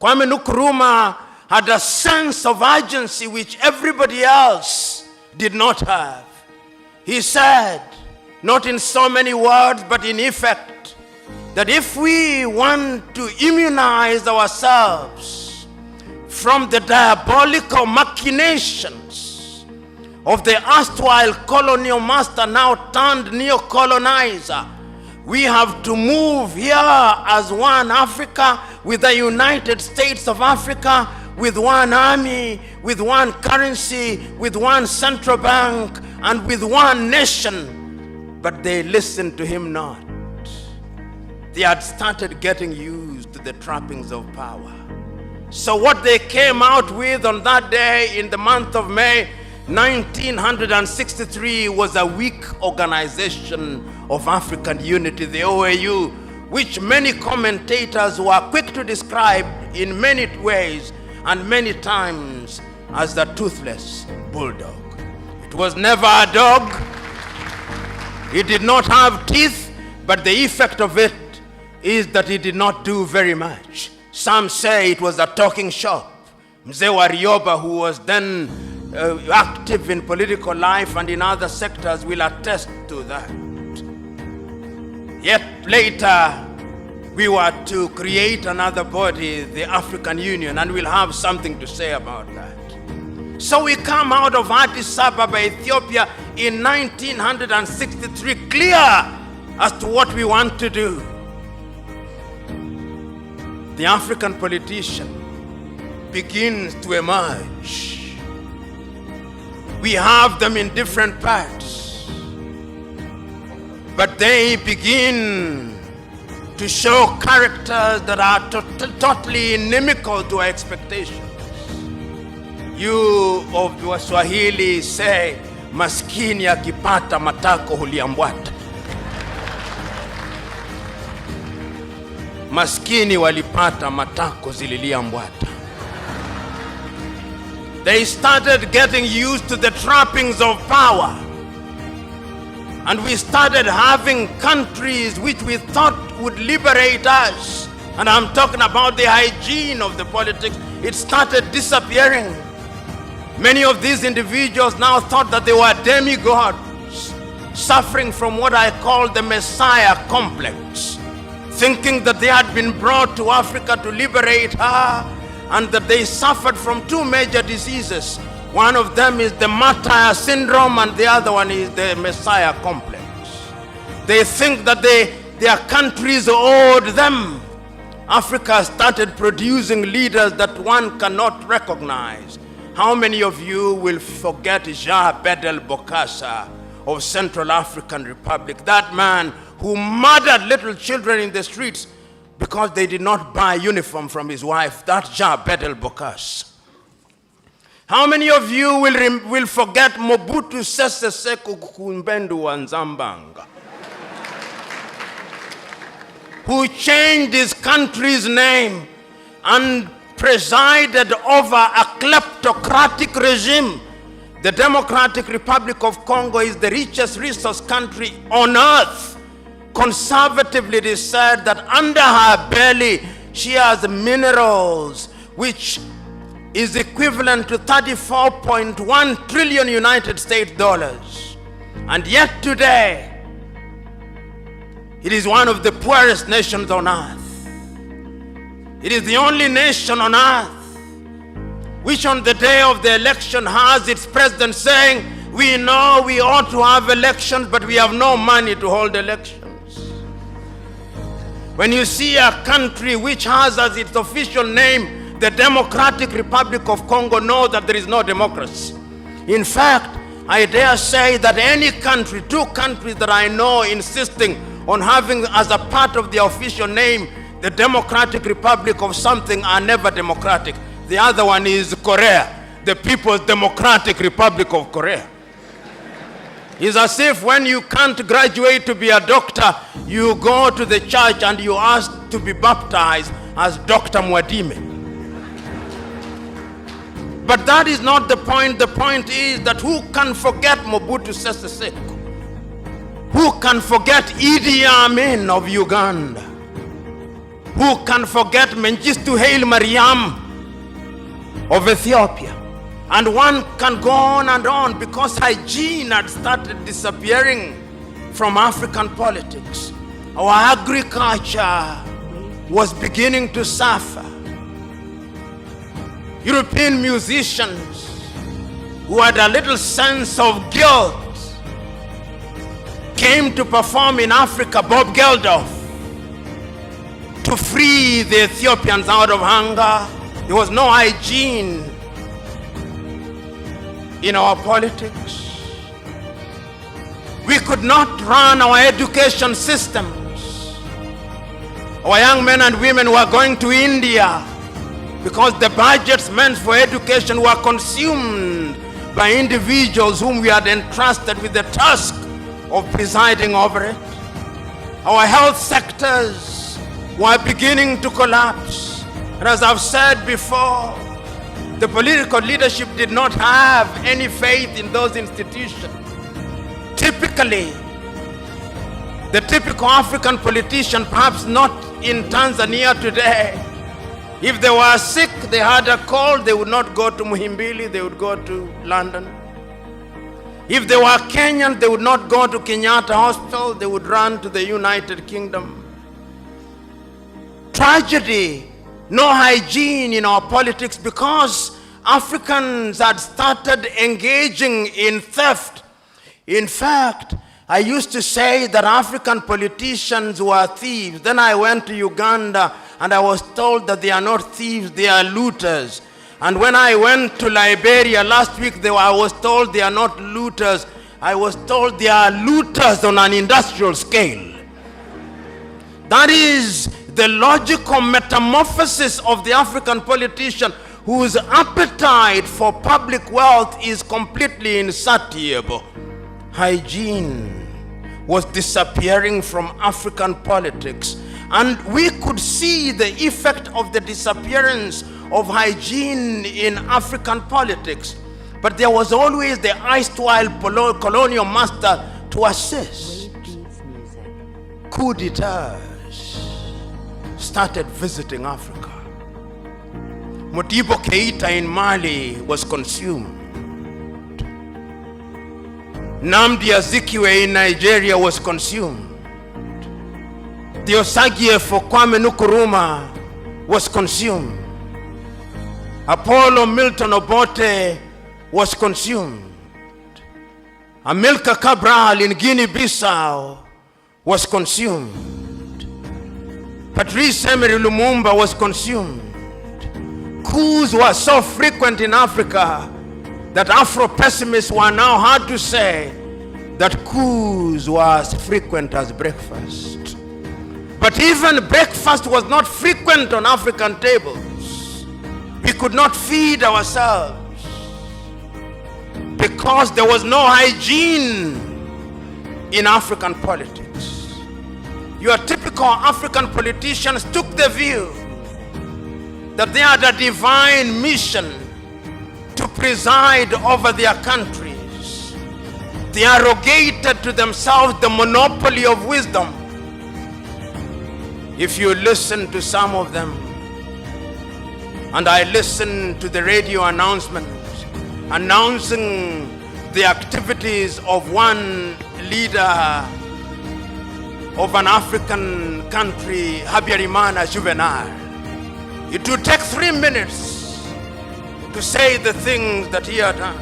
Kwame Nkrumah had a sense of urgency which everybody else did not have. He said, not in so many words, but in effect, that if we want to immunize ourselves from the diabolical machinations of the erstwhile colonial master, now turned neo-colonizer, we have to move here as one Africa, with the United States of Africa, with one army, with one currency, with one central bank, and with one nation. But they listened to him not. They had started getting used to the trappings of power. So what they came out with on that day in the month of May 1963 was a weak organization of African unity, the OAU, which many commentators were quick to describe in many ways and many times as the toothless bulldog. It was never a dog. It did not have teeth, but the effect of it is that it did not do very much. Some say it was a talking shop. Mzee Warioba, who was then active in political life and in other sectors, will attest to that. Yet later, we were to create another body, the African Union, and we'll have something to say about that. So we come out of Addis Ababa, Ethiopia in 1963, clear as to what we want to do. The African politician begins to emerge. We have them in different parts, but they begin to show characters that are totally inimical to our expectations. You of Waswahili say, maskini akipata matako huliambwata. Maskini walipata matako zililiambwata. They started getting used to the trappings of power. And we started having countries which we thought would liberate us. And I'm talking about the hygiene of the politics. It started disappearing. Many of these individuals now thought that they were demigods, suffering from what I call the Messiah complex, thinking that they had been brought to Africa to liberate her, and that they suffered from two major diseases. One of them is the martyr syndrome, and the other one is the Messiah complex. They think that their countries owed them. Africa started producing leaders that one cannot recognize. How many of you will forget Jean Bedel Bokassa of Central African Republic, that man who murdered little children in the streets because they did not buy uniform from his wife? That Jean Bedel Bokassa. How many of you will forget Mobutu Sese Seko Kumbendu wa Nzambanga, who changed his country's name and presided over a kleptocratic regime? The Democratic Republic of Congo is the richest resource country on earth. Conservatively, it is said that under her belly she has minerals which is equivalent to 34.1 trillion United States dollars. And yet today, it is one of the poorest nations on earth. It is the only nation on earth which on the day of the election has its president saying, we know we ought to have elections, but we have no money to hold elections. When you see a country which has as its official name the Democratic Republic of Congo, know that there is no democracy. In fact, I dare say that any country, two countries that I know insisting on having as a part of the official name the Democratic Republic of something are never democratic. The other one is Korea, the People's Democratic Republic of Korea. It's as if when you can't graduate to be a doctor, you go to the church and you ask to be baptized as Dr. Mwadime. But that is not the point. The point is that who can forget Mobutu Sese Seko? Who can forget Idi Amin of Uganda? Who can forget Mengistu Haile Mariam of Ethiopia? And one can go on and on, because hygiene had started disappearing from African politics. Our agriculture was beginning to suffer. European musicians who had a little sense of guilt came to perform in Africa. Bob Geldof, to free the Ethiopians out of hunger. There was no hygiene in our politics. We could not run our education systems. Our young men and women were going to India because the budgets meant for education were consumed by individuals whom we had entrusted with the task of presiding over it. Our health sectors were beginning to collapse. And as I've said before, the political leadership did not have any faith in those institutions. Typically, the typical African politician, perhaps not in Tanzania today, if they were sick, they had a cold, they would not go to Muhimbili, they would go to London. If they were Kenyan, they would not go to Kenyatta Hospital, they would run to the United Kingdom. Tragedy. No hygiene in our politics, because Africans had started engaging in theft. In fact, I used to say that African politicians were thieves. Then I went to Uganda and I was told that they are not thieves, they are looters. And when I went to Liberia last week, I was told they are not looters. I was told they are looters on an industrial scale. That is the logical metamorphosis of the African politician, whose appetite for public wealth is completely insatiable. Hygiene was disappearing from African politics, and we could see the effect of the disappearance of hygiene in African politics. But there was always the erstwhile colonial master to assist. Coup d'etats started visiting Africa. Modibo Keita in Mali was consumed. Nnamdi Azikiwe in Nigeria was consumed. The Osagie for Kwame Nkrumah was consumed. Apollo Milton Obote was consumed. Amilcar Cabral in Guinea-Bissau was consumed. Patrice Emery Lumumba was consumed. Coups were so frequent in Africa that Afro-pessimists were now hard to say that coups were as frequent as breakfast. But even breakfast was not frequent on African tables. We could not feed ourselves because there was no hygiene in African politics. Your typical African politicians took the view that they had a divine mission to preside over their countries. They arrogated to themselves the monopoly of wisdom. If you listen to some of them, and I listen to the radio announcements announcing the activities of one leader of an African country, Habyarimana Juvenal, it would take 3 minutes to say the things that he had done.